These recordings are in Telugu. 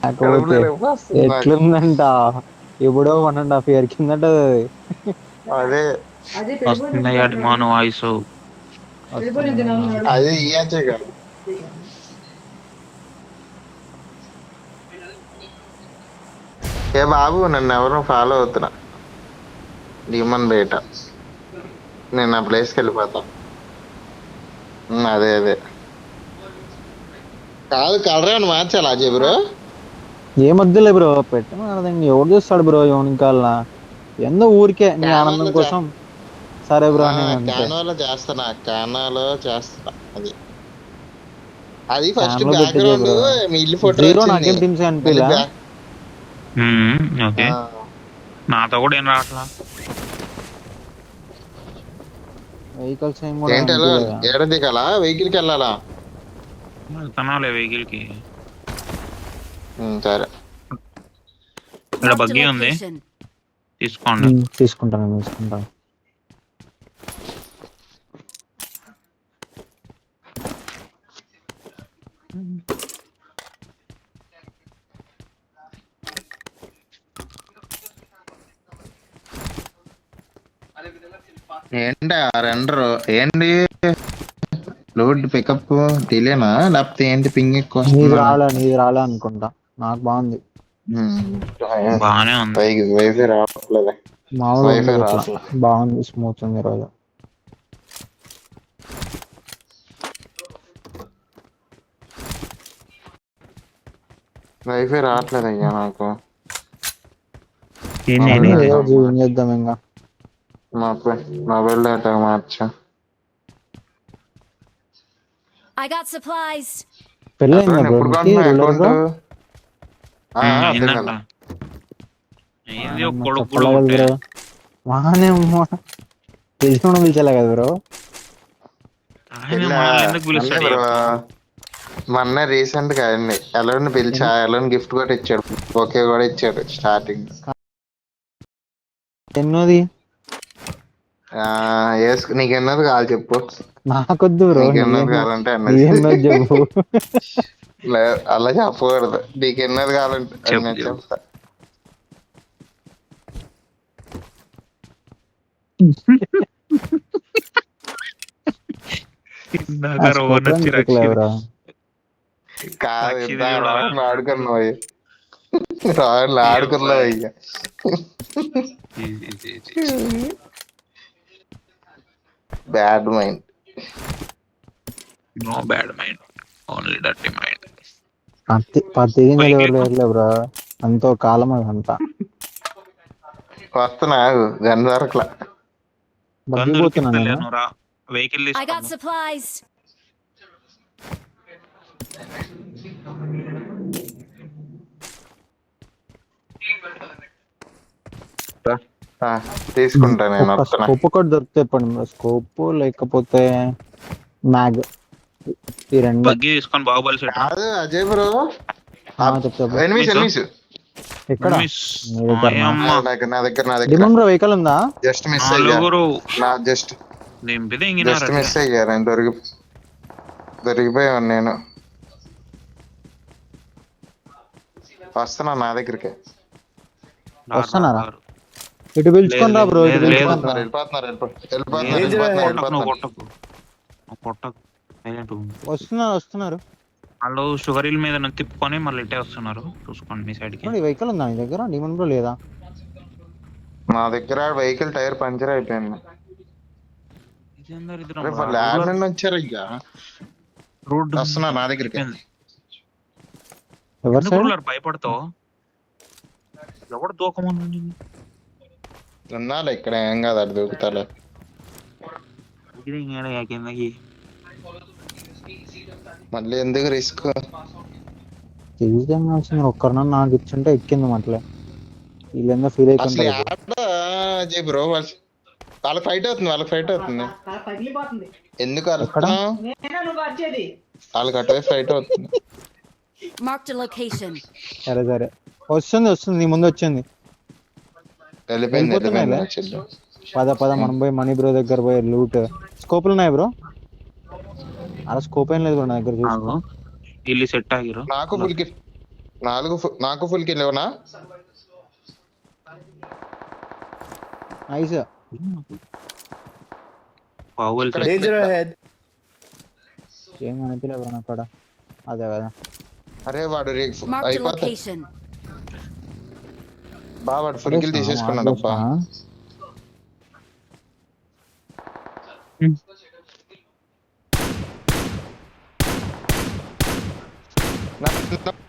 కాకపోతే ఎట్లుందంట ఎప్పుడో 1.5 year కిందట అది. అదే వస్తున్నాయి అడిమాను వాయిస్. అదే ఇయ్యచ్చే కాదు. ఏ బాబు నన్ను ఎవరో ఫాలో అవుతున్నా డీమన్ బేట. నేను నా ప్లేస్కి వెళ్ళిపోతా. అదే అదే కాదు కలర్ ఏమైనా మార్చాలా అజయ్ బ్రో? ఏమొద్దులే బ్రో పెట్టడం ఎవడు చూస్తాడు బ్రో యోనికాల ఎందో ఊరికే నీ ఆనందం కోసం సరే బ్రో నేను అంతే. క్యానోలో చేస్తున్నా, క్యానోలో చేస్తున్నా. అది అది ఫస్ట్ క్యాన్లో పెట్టి బ్యాక్గ్రౌండ్ బ్రో మీ ఇల్లు ఫోటో జీరో వచ్చింది. నాకేం టీమ్స్ మళ్ళీ అనిపిలా. ఓకే నాతో కూడా ఏం రావట్లా. వెహికల్స్ ఏం కూడా ఏంటి అనిపించలేదా? ఏడ దిగాలా? వెహికల్ కి వెళ్ళాలా? వెళ్తున్నావులే వెహికల్ కి. సరే ఇక్కడ బగ్గీ ఉంది తీసుకోండి. తీసుకుంటాను తీసుకుంటాను. ఏంటి రెండర్ ఏంటి లోడ్ పికప్ డిలేనా లేకపోతే ఏంటి పింగ్ ఎక్కువ? నీది రాలే అనుకుంటా. నాకు బాగుంది. బానే ఉంది. వైఫై రావట్లేదు. మామూలు వైఫై ఉంది, రావట్లేదు. బాగుంది, స్మూత్ ఉంది ఈరోజు. వైఫై రావట్లేదు అయ్యా నాకు. ఏం చేద్దాం ఇంకా మొబైల్ డేటా మార్చా. పెళ్ళైందా బ్రో ఎప్పుడు నీకు? అకౌంట్ అయిందంట. అయింది ఒక కొడుకు కూడా ఉంటే. వానే తెలిసిన పిలిచేలా కదా బ్రో. మనల్ని ఎందుకు పిలుస్తాడు? మొన్న రీసెంట్ గా ఎలోని పిలిచా, ఎలోని గిఫ్ట్ కూడా ఇచ్చాడు, ఓకే కూడా ఇచ్చాడు స్టార్టింగ్. ఎన్నోది నీకు ఎన్నది కావాలి చెప్పు. నాకొద్దు బ్రో, నీకు ఎన్నది కావాలంటే ఎన్నోది చెప్పు. అలా చెప్పకూడదు. నీకు ఎన్నది కావాలంటే చెప్తా. కాదు ఆడుకున్నావు రాళ్ళు ఆడుకున్నావు అయ్యా. Bad mind. No bad mind, only dirty mind. పత్తి గింజలు ఎవరు లేరులే బ్రో, అంతో కాలం అదంతా. వస్తున్నా గన్ దొరకలా. బగ్గిపోతున్నా నేను. వెహికల్ తీసుకుంటా నేను. స్కోప్ ఒకటి దొరికితే చెప్పండి, స్కోప్ లేకపోతే మ్యాగ్, ఈ రెండు బగ్గి తీసుకొని Baahubali set. Ajay bro enemies ఎక్కడ? నా దగ్గర వెహికల్ ఉందా? జస్ట్ మిస్ మిస్ అయ్యారు. దొరికిపోయాను నేను. వస్తున్నా నా దగ్గరికి. వస్తున్నారా? ఇటు పిలుచుకొని రా బ్రో. వస్తున్నారు. వాళ్ళు షుగర్ హిల్ మీద తిప్పుకొని మళ్ళీ ఇట్టే వస్తున్నారు. చూసుకోండి మీ సైడ్ కి. వెహికల్ ఉందా మీ దగ్గర? డిమన్ బ్రో లేదా? నా దగ్గర వెహికల్ టైర్ పంచర్ అయిపోయింది. వచ్చారు ఇక రోడ్ వస్తున్నా నా దగ్గరికి. భయపడతావు? ఎవడు దూకమని ఉన్నాలే ఇక్కడ, ఏం కాదు అది దూకుతాలే. మళ్ళీ ఎందుకు రిస్క్? ఒక్కరిన నాకు ఇచ్చుంటే ఎక్కింది అట్లే. వీళ్ళంతా ఫీల్ అయిపోయింది బ్రో. వాళ్ళకి ఫైట్ అవుతుంది, ఎందుకు వాళ్ళకి అటువే ఫైట్ అవుతుంది. సరే వస్తుంది నీ ముందు వచ్చింది. పద మనం పోయి మనీ బ్రో దగ్గర పోయి లూట్. స్కోపులు ఉన్నాయి బ్రో. అలా స్కోప్ ఏం లేదు బ్రో నా దగ్గర, చూసుకో. ಇಲ್ಲಿ ಸೆಟ್ ಆಗಿರೋ నాకు ఫుల్ కిల్, నాకు ఫుల్ కిల్ ఇవ్వనా? నైస్. బాహుబలి ఇక్కడ, set. Danger ఇక్కడ. ahead. ఏం అనిపించలేదు బ్రో నాకు అక్కడ. అదే కదా. అరే వాడు Marked a అయిపోతా location. బా, వాడు ఫుల్ కిల్ తీసేసుకున్నాడు అబ్బా.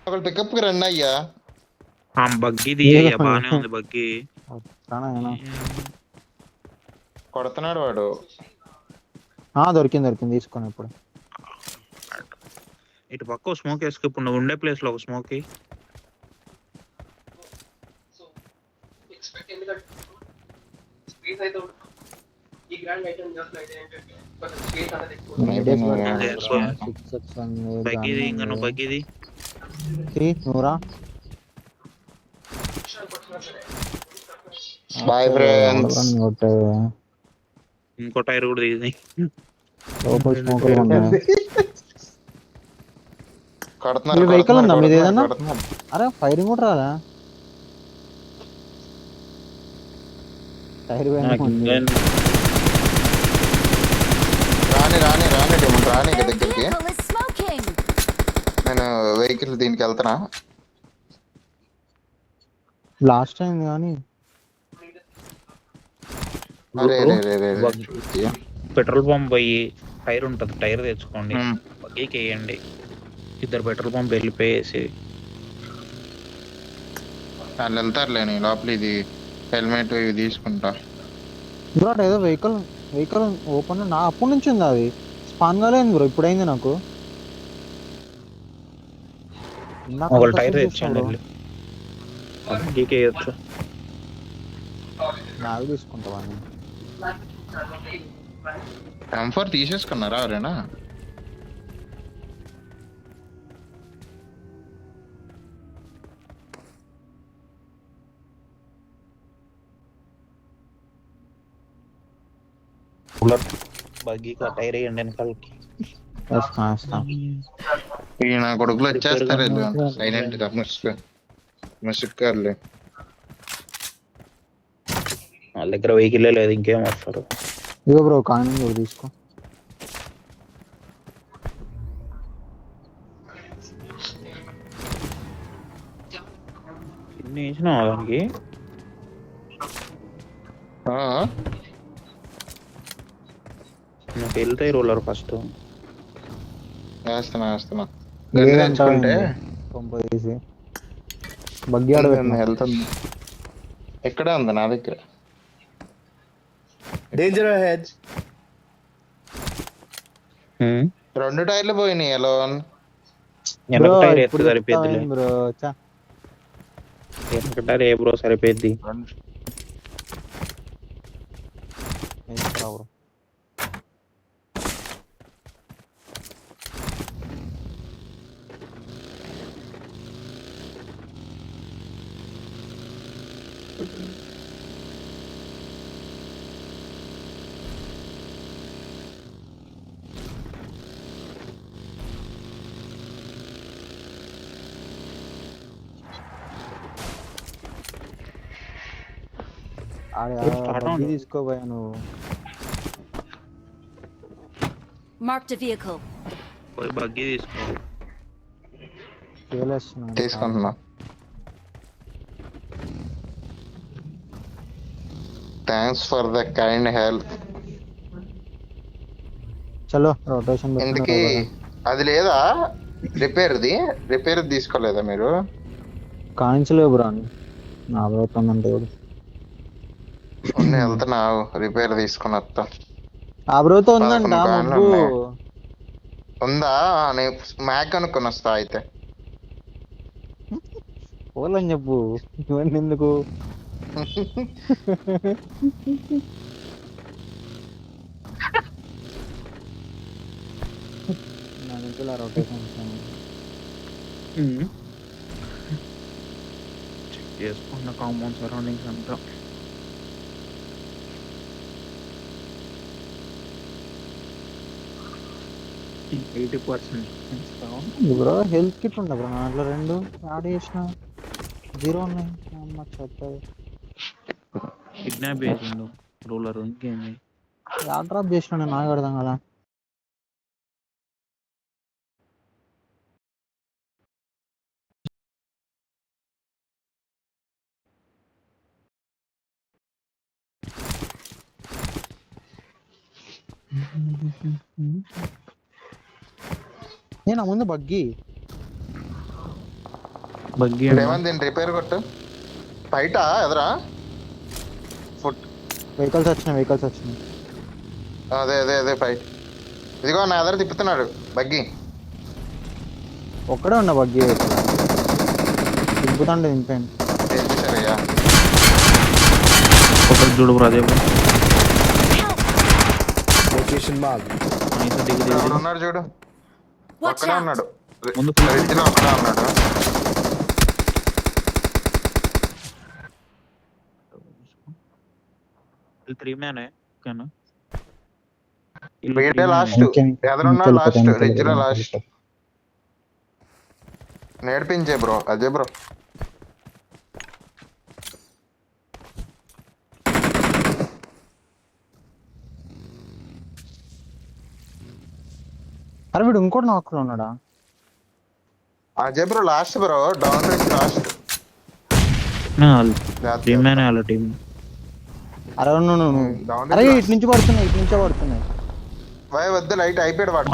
ఒకళ్ళు పికప్ కి రండి అయ్యా. బగ్గీది బానే ఉంది బగ్గి. కొడుతున్నాడు వాడు. దొరికింది తీసుకోండి ఇప్పుడు. ఇటు పక్క స్మోక్ వేసుకు, ఇప్పుడు నువ్వు ఉండే ప్లేస్ లో ఒక స్మోక్. బగ్గీది ఇంకా నువ్వు బగ్గీది నూరా. Bye friends. ఇంకో టైర్ కూడా తీసి లోపల స్మోకులు ఉన్నాయి. కొడుతున్నారు, వెహికల్ ఉందా మీది ఏదన్నా? కొడుతున్నారు. అరే ఫైరింగ్ కూడా రాదా? టైర్ రాని డెమన్ రాని ఇక దగ్గరికి. Vehicle is smoking. నేను వెహికల్ దీనికి వెళ్తున్నా. లాస్ట్ టైం కానీ అరే పెట్రోల్ పంప్ పోయి టైర్ ఉంటది, టైర్ తెచ్చుకోండి, ఉమ్. బగ్గీకి వేయండి. ఇద్దరు పెట్రోల్ పంప్ వెళ్ళిపోయేసి వాళ్ళు వెళ్తారులే, నేను లోపల ఇది హెల్మెట్ ఇవి తీసుకుంటా. బ్రో ఏదో వెహికల్ ఓపెన్ నా అప్పటి నుంచి ఉంది, అది స్పాన్ కాలేదు బ్రో, ఇప్పుడైంది నాకు. ఒకళ్ళు టైర్ తెచ్చండి, బగ్గీకి వేయచ్చు. నాకు తీసుకుంటావా? M4 తీసేసుకున్నారా ఎవరైనా? బగ్గీకి ఆ టైర్ వేయండి వెనకాలకి. ఈ నా కొడుకులు వచ్చేస్తారు సైలెంట్ గా ముసుక్కారులే. వాళ్ళ దగ్గర వెహికల్ లేదు, ఇంకేం వస్తారు. ఇగో బ్రో కాయిన్ కూడా తీసుకో. ఇన్ని వేసినావా దానికి? నాకు వెళ్తాయి రోలర్ ఫస్ట్. వేస్తున్నా గన్ను తెచ్చుకుంటే పంపేసి బగ్గి ఆడ వెళ్తుంది. ఎక్కడ ఉంది నా దగ్గర? Danger ahead. 2 టైర్లు పోయినాయి. ఎలా వెనక టైర్ ఎత్తు సరిపోద్ది బ్రో. వెనక టైర్ ఏ బ్రో సరిపోద్ది. తీసుకోబోయా నువ్వు. Marked a vehicle. పోయి బగ్గీ తీసుకో. తీసుకుంటున్నా. Thanks for the kind help. చలో రొటేషన్ ఎందుకు అది లేదా రిపేర్ తీసుకోలేదా మీరు? కాయించలేవు బ్రో అని నా అవుతుందంటే వెళ్తున్నావు రిపేర్ తీసుకుని వస్తా. ఆ బ్రోతో ఉందంట ఉందా? నేను మ్యాక్ అనుకుని వస్తా అయితే. పోలని చెప్పు, ఇవన్నీ ఎందుకు? రొటేషన్ చెక్ చేసుకున్న కాంపౌండ్ సరౌండింగ్స్ అంతా. 80%. బ్రో హెల్త్ కిట్ ఉందా బ్రో నా దాంట్లో 2 యాడ్ చేసిన 0 ఉన్నాయి. అమ్మ చెత్తది. కిడ్నాప్ చేసిండు రూలర్ ఇంకేంది. యాడ్ డ్రాప్ చేసిన నేను నాకు అర్థం కదా. నేను ముందు బగ్గి బగ్గి ఏమని దీన్ని రిపేర్ కొట్టు బయట ఎదరా ఫుట్ వెహికల్స్ వచ్చినాయి. అదే అదే అదే ఫైట్. ఇదిగో నా ఎదర తిప్పుతున్నాడు బగ్గి. ఒక్కడే ఉన్నా బగ్గి దింపుతాండి దింపాను. సరిగా ఒకటి చూడు బ్రో అదే బ్రో. Location marked. ఎవడు ఉన్నాడు చూడు, Watch ఒక్కడే out! ఉన్నాడు ముందు రిడ్జ్ లో ఒక్కడే ఉన్నాడు. త్రీ మ్యాన్ ఓకేనా. వీడే లాస్ట్ ఎదరున్నాడు, లాస్ట్ రిడ్జ్ లో లాస్ట్. నేర్పించే బ్రో అజయ్ బ్రో. అరే వీడు ఇంకోటి నాకులో ఉన్నాడా? Ajay bro last bro, down ridge last. Three man వాళ్ళ టీం. అరే నువ్వు డౌన్ అరే ఇటు నుంచే పడుతున్నాయి. వై వద్దు, లైట్ అయిపోయాడు వాడు.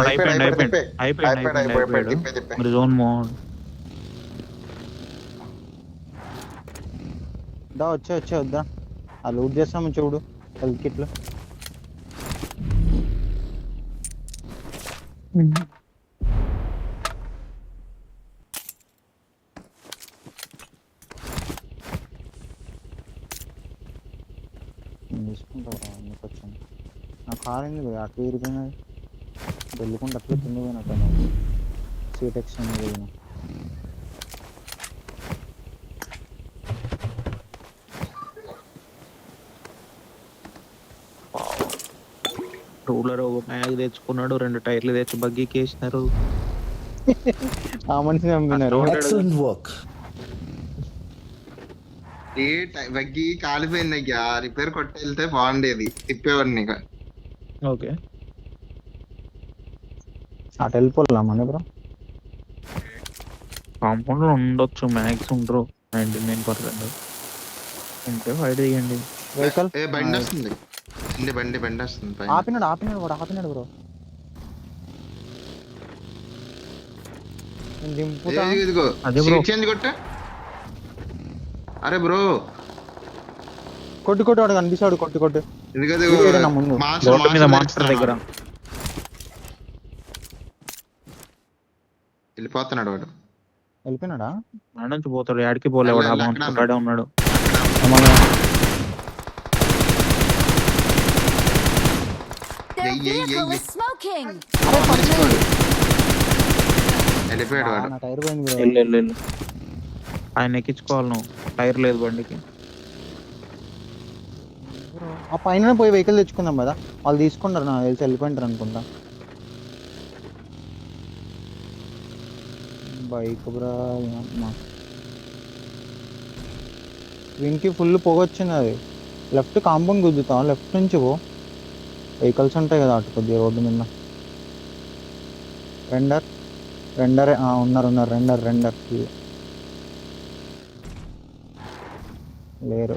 అయిపోయాడు. మీరు జోన్ మోడ్ దా వచ్చే వద్దా ఆ లూట్ చేస్తాము చూడు హెల్త్ కిట్లు. తీసుకుంటావు నీకు వచ్చాను. నా కార్ ఏంది అటు విరిగిపోయినది, వెళ్ళకుండా అట్లా కింద పోయినట్టు సీట్ ఎక్స్చేంజ్ పోయినా. రూలర్ ఒక మ్యాగ్ తెచ్చుకున్నాడు, 2 టైర్లు తెచ్చి బగ్గీకి వేసినారు. ఆ మనిషిని చంపినారు. Excellent work. ఏ బగ్గి కాలిపోయింది అయ్యా, రిపేర్ కొట్టి వెళ్తే బాగుండేది, తిప్పేవాడిని ఇక. ఓకే అటు వెళ్ళిపోలే మన బ్రో. కాంపౌండ్ లో ఉండొచ్చు, మ్యాక్స్ ఉండరు 99%. ఉంటే ఫైట్ చేయండి. వెహికల్ ఏ బండి వస్తుంది, బండి వస్తుంది పైన. ఆపినాడు బ్రో. నేను దింపుతా. ఇదిగో అదే బ్రో. సీట్ చేంజ్ కొట్ట. అరే బ్రో కొట్టు వాడు కనిపిస్తాడు. కొట్టు ఇదిగో ఈడే నా ముందు. రోడ్డు మీద మాన్స్టర్ దగ్గర వెళ్ళిపోతున్నాడు వాడు. వెళ్ళిపోయినాడా? మన నుంచి పోతాడు, యాడికి పోలేవాడు. ఆ మాన్స్టర్ అక్కడే ఉన్నాడు. Their Yeah, yeah, vehicle yeah. is smoking! వెళ్ళిపోయాడు వాడు. నా టైర్ పోయింది బ్రో. వెళ్ళు ఆయన ఎక్కించుకోవాలి నువ్వు, టైర్ లేదు బండికి. ఆ పైన పోయి వెహికల్ తెచ్చుకుందాం కదా, వాళ్ళు తీసుకుంటారు నాకు తెలిసి, వెళ్ళిపోయింటారు అనుకుంటా. బైక్ బ్రా వీనికి ఫుల్ పొగ వచ్చింది. అది లెఫ్ట్ కాంపౌండ్ గుద్దుతాం, లెఫ్ట్ నుంచి పో. వెహికల్స్ ఉంటాయి కదా అటు కొద్దిగా రోడ్డు మీద. రెండర్ ఉన్నారు రెండర్ లేరు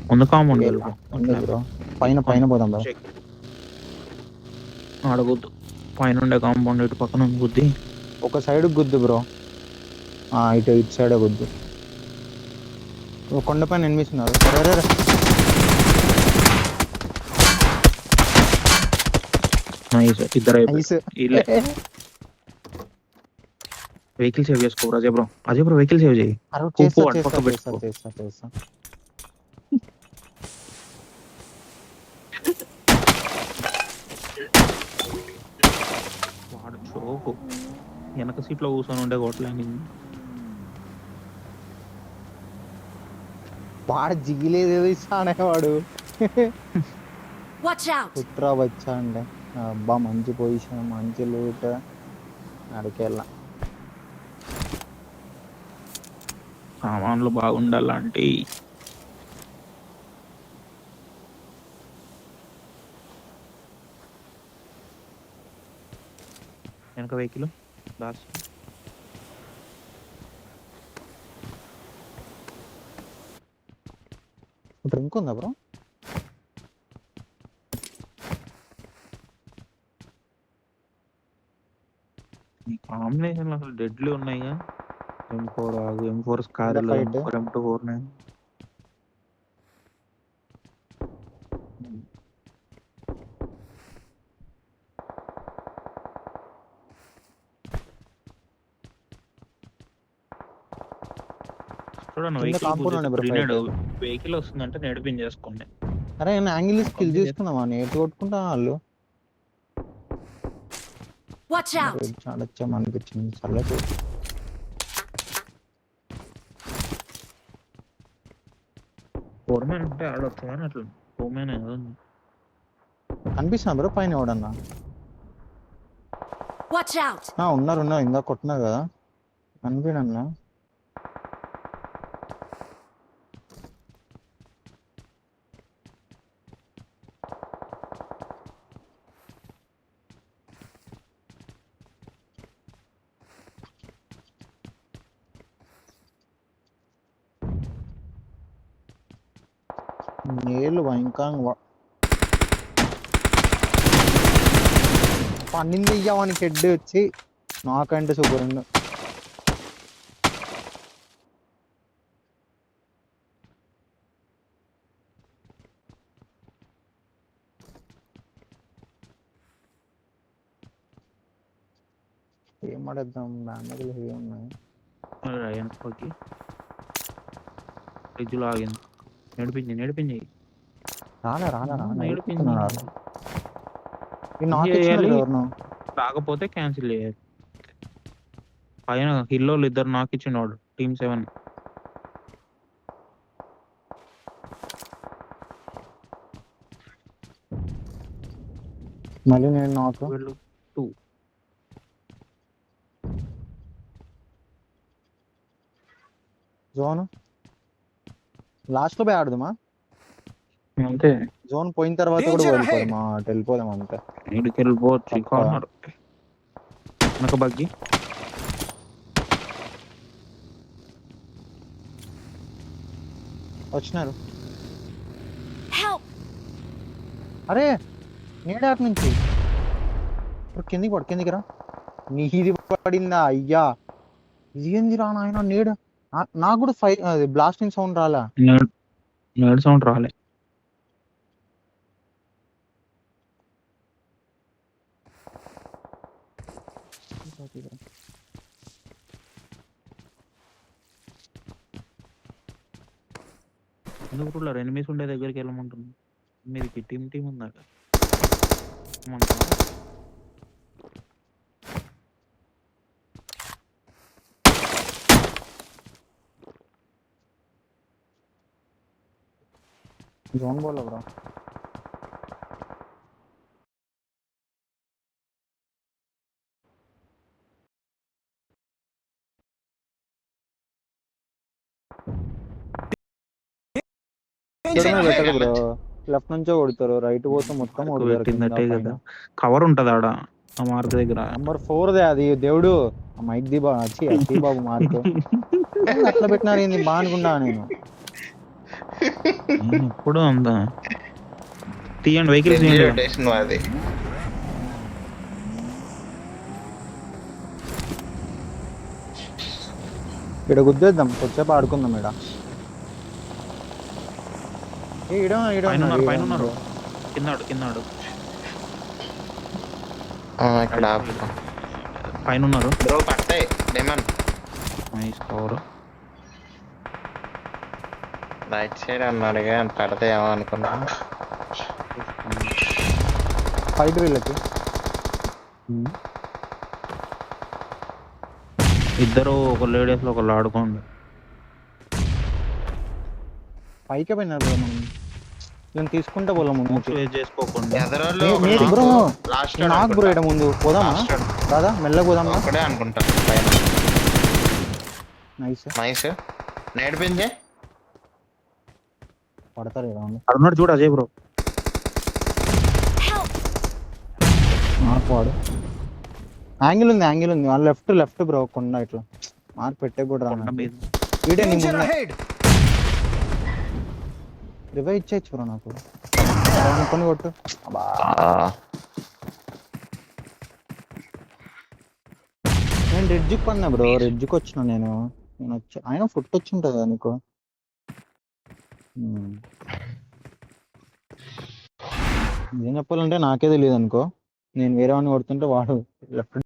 ముందు కాంపౌండ్ ఉంది బ్రో. పైన పోదాం బ్రో. అడగొద్దు, పైన ఉండే కాంపౌండ్ ఇటు పక్కన గుద్ది ఒక సైడ్ గుద్దు బ్రో. ఇటు సైడ్ గుద్దు. కొండపైన ఎనిమిస్తున్నారు. ఇద్దరు వెహికల్ సేవ్ చేసుకో అజయ్ బ్రో. వెహికల్ సేవ్ చేయి. చేస్తా. వాడు షోకు వెనక సీట్ లో కూర్చొని ఉండే కొట్టలేని వాడు జిగిలేదేదో ఇస్తా అనేవాడు. Watch out! కుట్రా వచ్చా అంటే అబ్బా మంచి పొజిషన్ మంచి లూట్ అడికెళ్ళా. సామాన్లు బాగుండాలంటే వెనక వెహికల్ లాస్ట్ డ్రింక్ ఉందా బ్రో? ఈ కాంబినేషన్ అసలు డెడ్లీ ఉన్నాయిగా. M4 ఆగు, M4 స్కార్లు, fight? M4 M249. చూడండి కింద కాంపౌండ్ ఉండే బ్రో ఫైట్. వెహికల్ వస్తుందంటే నడిపించేసుకోండి. అరే నేను యాంగిల్ స్కిల్ తీసుకుందామా? నేటి కొట్టుకుంటా వాళ్ళు Watch out! చాలచ్చామనిపించింది చల్లదు. ఫోర్మెన్ అంటే ఆడొచ్చు కానీ అట్లా ఫోర్మెన్ కనిపిస్తున్నా బ్రో పైన ఎవడన్నా? Watch out! ఉన్నారు ఇంకా కొట్టినారు కదా కనిపించన్నా. నీళ్ళు భయంకరంగా పన్నింది ఇయ్యవానికి హెడ్ వచ్చి నాకంటే సూపర్ ఉంది. ఏం ఆడేద్దాం? బ్యాండేజ్లు హెవీ ఉన్నాయి. వెనక్కి ఫ్రిడ్జ్లో ఆగింది. నడిపించి రాలే నడిపించి ఎవరినో రాకపోతే క్యాన్సిల్ చేయాలి. పైన హిల్లోళ్ళు ఇద్దరు నాకు ఇచ్చినవాడు టీమ్ 7. మళ్ళీ నేను నాకు 2 జోన్ లాస్ట్ లో పోయి ఆడదామా? అంతే. జోన్ పోయిన తర్వాత కూడా వెళ్ళిపోదామా? అటు వెళ్ళిపోదాం అంతే. నీడికి వెళ్ళిపోవచ్చు. కార్నర్ వెనక బగ్గి వచ్చినారు. Help! అరే నీడాటి నుంచి ఇప్పుడు కిందికి రా. నీది పడిందా అయ్యా? ఇది ఏంది రా నాయన నీడ. నాకు కూడా బ్లాస్టింగ్ సౌండ్ రాలా. నేడు సౌండ్ రాలే. ఎందుకు కూడా ఎనిమిస్ ఉండే దగ్గరికి వెళ్ళమంటుంది. మీది టీం ఉందాక జోన్ బోల్ బ్రో. పెట్టదు బ్రో. లెఫ్ట్ నుంచో కొడతారు, రైట్ పోతే మొత్తం పెట్టిందట్టే కదా. కవర్ ఉంటది ఆడ ఆ మార్క్ దగ్గర. నంబర్ 4 అది దేవుడు మైక్ ది బాబు మార్క్ అట్లా పెట్టినారు. ఏంది బాగా అనుకుంటా నేను. ఇప్పుడు అందా తీయండి వెహికల్స్ అది ఇక్కడ గుద్దేద్దాం, వచ్చేపు ఆడుకుందాం. పైన ఉన్నారు. కిందాడు ఇక్కడ పైన ఉన్నారు. బ్రో పట్టే డెమన్ నైస్ కవర్. రైట్ సైడ్ అన్నాడుగా పడితే ఏమో అనుకున్నా. ఫైట్ వీళ్ళకి ఇద్దరు ఒక లేడీస్ లో ఒకళ్ళు ఆడుకోండి. పైకే పోయినారు బ్రో. మనం నేను తీసుకుంటా పోలా ముందు మోక్స్ వేస్ట్ చేసుకోకుండా ఎదరోళ్ళు నీది బ్రో లాస్ట్ నాకు బ్రో ఇక్కడ ముందు పోదామా దాదా మెల్లగా పోదామా ఒకడే అనుకుంటా పైన నైస్ నైస్ నేర్పించే పడతారు కదా అడున్నాడు చూడు అజయ్ బ్రో. Help! మార్క్ వాడు యాంగిల్ ఉంది వాళ్ళ లెఫ్ట్ బ్రో కొండ ఇట్లా మార్క్ పెట్టే కూడా కొండ రా మీద వీడే నీ Danger ముందే ahead! రివైవ్ ఇచ్చేయచ్చు బ్రో నాకు అనుకొని కొట్టు అబ్బా నేను రెడ్జికి పన్నా బ్రో రెడ్జికి వచ్చిన నేను వచ్చా ఆయన ఫుట్ వచ్చి ఉంటుంది కదా నీకు ఏం చెప్పాలంటే నాకే తెలియదు అనుకో నేను వేరే వాడిని కొడుతుంటే వాడు లెఫ్ట్